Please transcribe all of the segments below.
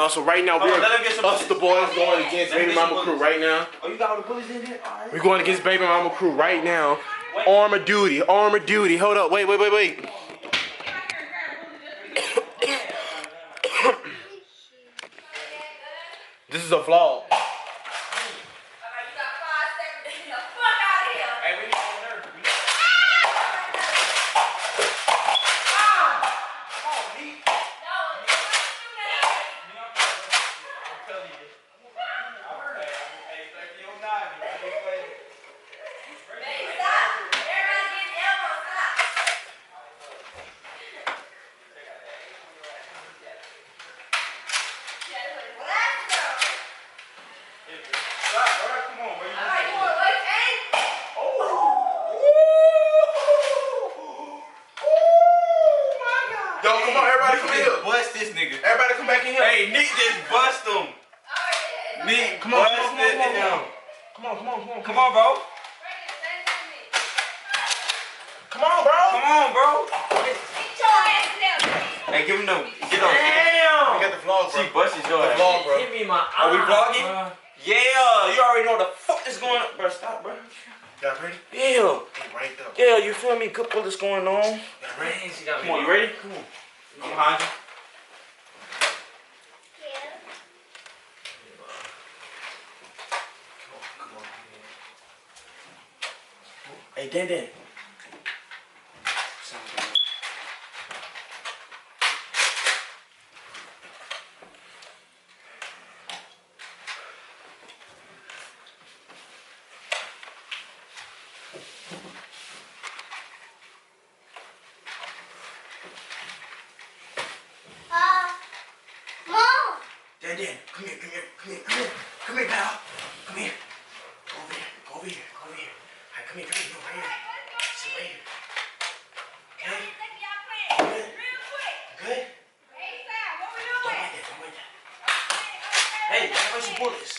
on. So right now we're us the boys going against Baby Mama Crew right now. Oh, you got all the bullets in there? All right. We're going against Baby Mama Crew right now. Armor duty. Hold up. Wait. This is a vlog. Yo, come on, everybody come in here. Bust this nigga. Everybody come back in here. Hey, Nique just bust him. Nique, Come on, bro. Come on, bro. Come on, bro. Hey, give him them. Get on. Damn. We got the vlog, bro. She busted your ass. Vlog, bro. Give me my Are we vlogging? Yeah, you already know what the fuck is going on. Bro, stop, bro. Y'all ready? Yeah. Right up. Yeah, you feel me? Good bullets going on. Y'all ready? Come on, you ready? Come on. I'm behind you. Hey, Dan. Dan, come here, pal. Come here. Go over here. Alright, come here. No, right here. Sit right here. Okay? Good? Don't like that. Hey, gotta waste some bullets.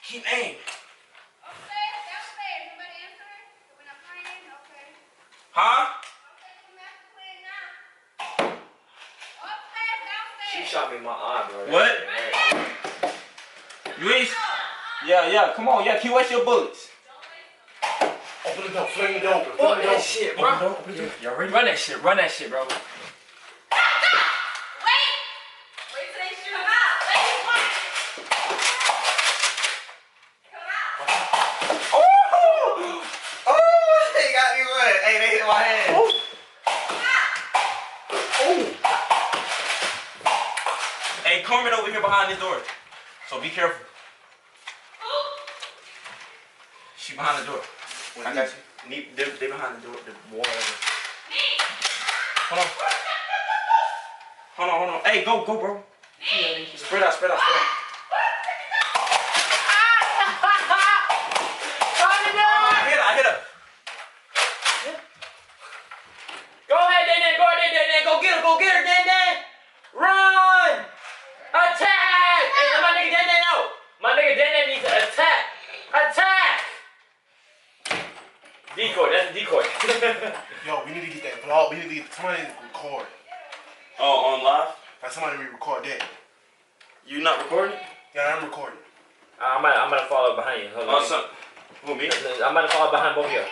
Keep aim. Huh? She shot me in my eye, bro. What? You ain't... Yeah, come on. Yeah, keep waste your bullets. Open the door, fling it open. Fuck that shit, bro. Y'all ready? Run that shit, bro. Wait till they shoot him out. Let him watch. Come out. Oh, they got me wet. Hey, they hit my hand. Hey, Carmen over here behind this door. So be careful. She behind the door. I got you. They behind the door. The wall. Hold on. Hey, go, bro. Spread out. I hit her. Go ahead, Dan. Go get her, Dan. Run! Attack! Hey, let my nigga Dan out. My nigga Dan needs to attack. Decoy, that's a decoy. Yo, we need to get that vlog. We need to get somebody to record. Oh, on live? Like somebody re-record that. You not recording? Yeah, I'm recording. I'm gonna follow behind you. Hold on. Who, me? I'm gonna follow behind both of you.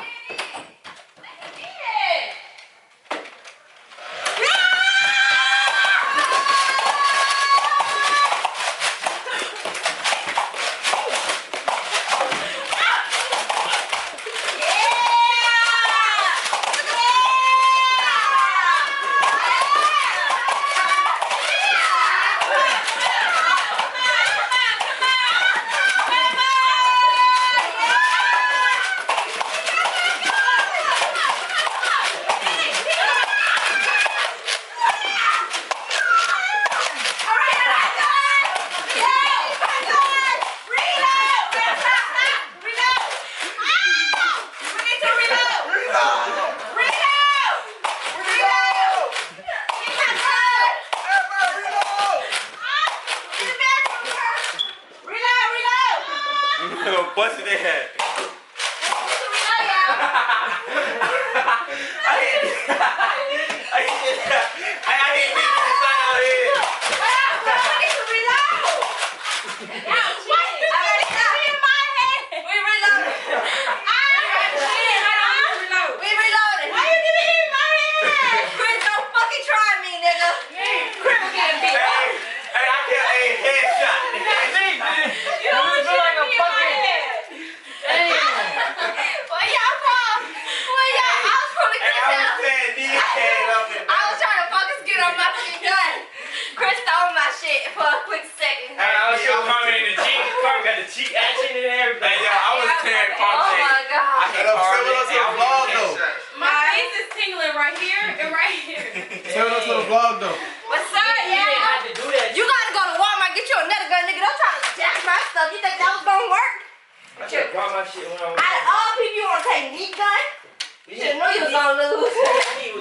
Busted their head. I hit Hey, up, say what up to the vlog though. My face is tingling right here and right here. Say what up to the vlog though. What's up, You didn't have to do that. You gotta go to Walmart, get you another gun, nigga. Don't try to jack my stuff. You think that was gonna work? I should brought my shit when I was. Out of all people, you wanna take Nique gun? You should know you was gonna lose.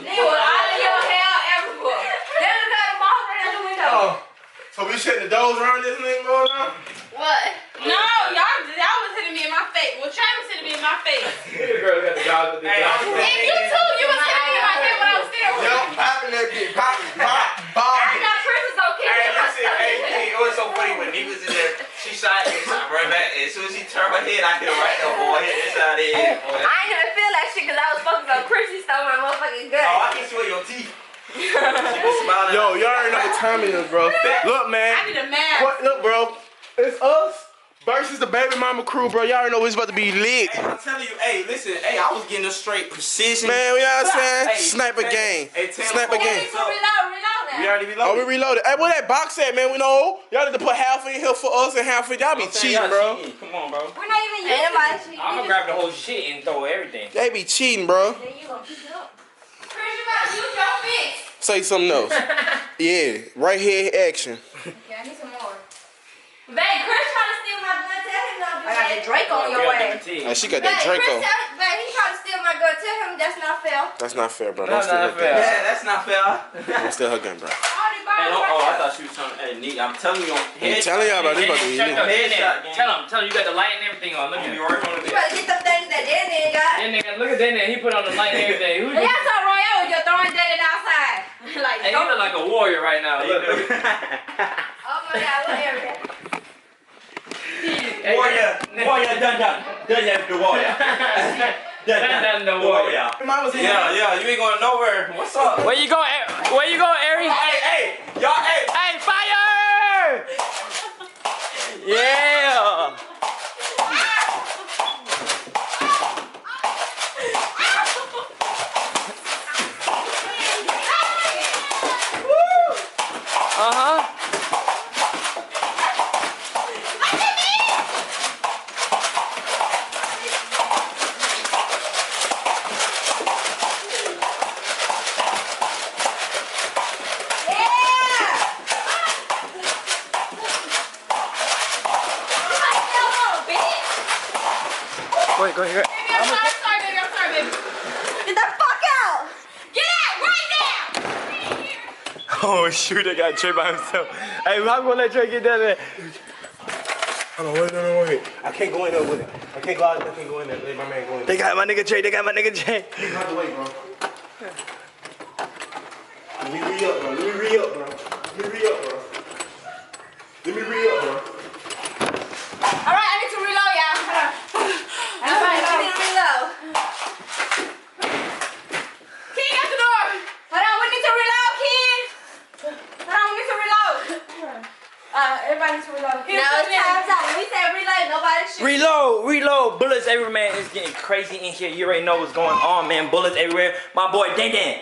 Nigga was out of your hair everywhere. There's a gun off right out the window. Oh, so we shutting the doors around this thing going on? What? No, y'all was hitting me in my face. Well, Trey was hitting me in my face. The girl got the dog with the dog. And you too, you was hitting me in my head when I was there. Yo, popping that bitch, pop. I got Princess on Hey, camera. listen, hey, it was so funny when he was in there. She shot me, so I run back. As soon as she turned her head, I hit her right there, boy. Hit this side of the head, boy. I ain't even feel that shit because I was focused on Chris. He stole my motherfucking gun. Oh, I can see your teeth. She was smiling. Yo, y'all already know what time it is, bro. Look, man. I need a mask. Look, bro. It's us versus the baby mama crew, bro. Y'all already know it's about to be lit. Hey, I'm telling you, hey, listen, hey, I was getting a straight precision. Man, you know what I'm saying? Hey, Sniper game. Hey, Sniper game. Reload now. We already Oh, we reloaded. reloaded. Hey, where that box at, man? We know. Y'all need to put half in here for us and half for y'all. Be cheating, bro. Come on, bro. We're not even using it. I'm gonna grab the whole shit and throw everything. They be cheating, bro. Then you gonna pick it up. Chris, you gotta use your fist. Say something else. Yeah, right here, action. Yeah, I need some more. Babe, Chris trying to steal my gun. Tell him not to do that. I got that Drake on your ass. Hey, she got that Babe, Draco. Babe, he trying to steal my gun. Tell him that's not fair. That's not fair, bro. No, Don't steal not her fair. gun. Yeah, that's not fair. Don't steal her gun, bro. I already bought Hey, it don't, right oh, I now. thought she was trying to, hey, Nique, I'm telling you on I'm telling y'all about this about to be lit. Tell him you got the light and everything on. Look at You him. working on You it. better get them things that Danny ain't got. Then nigga, look at that nigga. He put on the light and everything. Who Yeah, I saw Royale was just throwing Danny outside. Like, Hey, he look like a warrior right now. Look. oh my God, what area? Warrior, done, the warrior. Done, the warrior. Mine was in Yeah, you ain't going nowhere. What's up? Where you going, Ari? Hey, y'all, hey. Hey, fire! Yeah. Uh-huh. Wait, go here. I'm sorry, baby. Get the fuck out! Get out right now! Oh shoot, I got Trey by himself. Hey, I'm gonna let Trey get down there. Hold on, wait. I can't go in there with it. I can't go in there. Let my man go in there. They got my nigga Trey. Get out the way, bro. Let me re-up, bro. Alright, I need to reload, y'all. Alright, I need to reload. Kid, get the door. Hold on, we need to reload, kid. Everybody needs to reload. No, it's time's out. When we say reload, nobody shoot. Reload. Bullets everywhere, man. It's getting crazy in here. You already know what's going on, man. Bullets everywhere. My boy, Dan,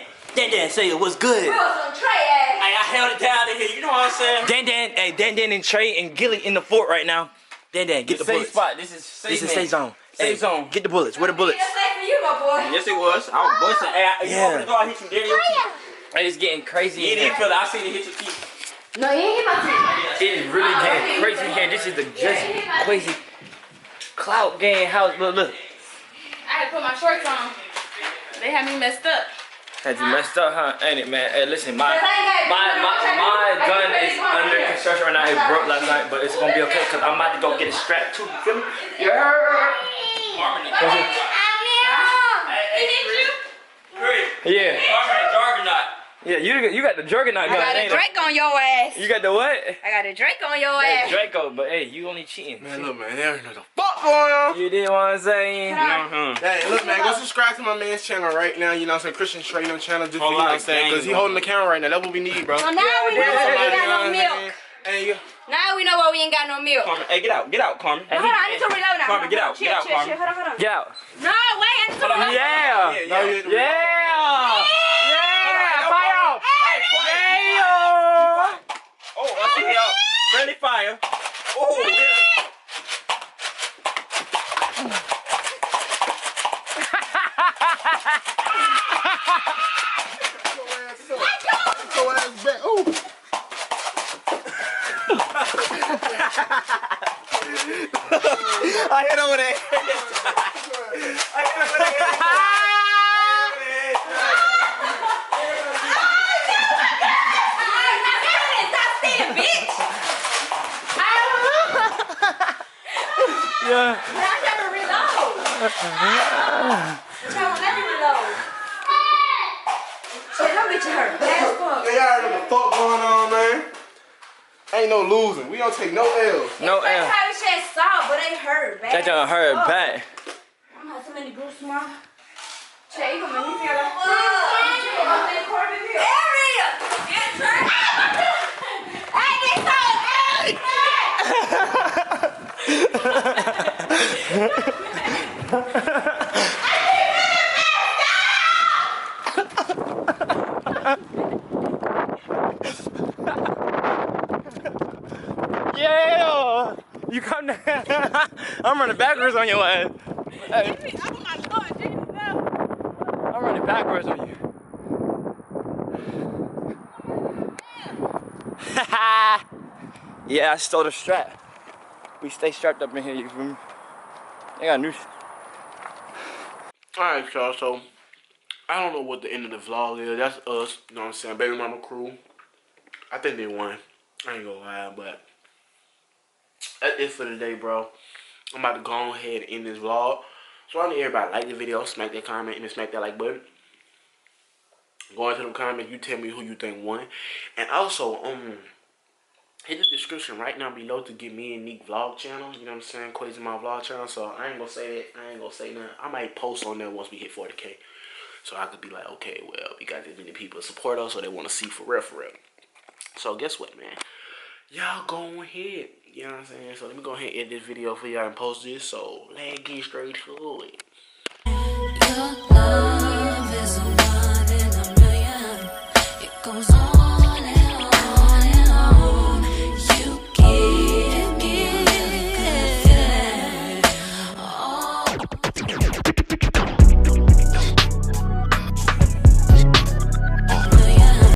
say it was good. We was on Trey ass. Hey, I held it down in here. You know what I'm saying? Dan and Trey and Gilly in the fort right now. Dan, get the bullets. Safe spot. This is safe. This is safe zone. Safe zone. Get the bullets. Where the bullets? It's safe for you, my boy. Yes, it was. I was busting. Hey, you Yeah. open the door, I hit you dead in your teeth. Hey, it's getting crazy You in didn't here. feel it. I seen it hit your teeth. No, you ain't hit my teeth. It is really getting crazy in here. This is the just crazy clout game house. Look. I had to put my shorts on. They had me messed up. Had you messed up, huh? Ain't it, man? Hey, listen, my gun is under construction right now. It broke last night, but it's gonna be okay because I'm about to go get it strapped too. You feel me? Yeah. Harmony. Yeah. Harmony, Juggernaut. Yeah, you got the Juggernaut gun, I got a ain't it? Drake on your ass. You got the what? I got a Drake on your Hey, ass. Draco, but hey, you only cheating. Man, look, man, there ain't no fuck going on. You did what I'm saying? Hey, look, man, go subscribe to my man's channel right now. You know what I'm saying? Christian Trading channel, just for, you know what I'm saying? Because he holding the camera right now. That's what we need, bro. So now we know why we ain't got no milk. Hey, Now we know why we ain't got no milk. Carmen, hey, get out, Carmen. Hold on, I need to reload now. Carmen, get out, Chill, Carmen. Hold on. Get out. No, wait, I need to reload. Yeah. Yeah. Fire off. Yeah. Oh, I see y'all. Friendly fire. Oh, yeah. I hit over there. I hit over there. Yeah. But I never reload. Let me reload. Shit, that bitch hurt bad as fuck. Hey, y'all know what the fuck going on, man? Ain't no losing. We don't take no L's. No L. That's how shit soft, but they hurt bad. That don't hurt bad. I'm have so many bruises, mom. Che, you gonna make me feel like area! Get turned. Hey, they told Yeah! You come down. I'm running backwards on your ass. Hey. I'm running backwards on you. Yeah, I stole the strap. We stay strapped up in here, you feel me? They got new. Alright, y'all, so I don't know what the end of the vlog is. That's us, you know what I'm saying? Baby mama crew. I think they won. I ain't gonna lie, but that's it for today, bro. I'm about to go ahead and end this vlog. So I need everybody to like the video, smack that comment, and smack that like button. Go into the comments, you tell me who you think won. And also, hit the description right now below to get me and Nique vlog channel. You know what I'm saying? Crazy my vlog channel. So I ain't gonna say that. I ain't gonna say nothing. I might post on there once we hit 40K. So I could be like, okay, well, we got this many people support us, so they want to see for real, for real. So guess what, man? Y'all go ahead. You know what I'm saying? So let me go ahead and edit this video for y'all and post this. So let's get straight to it.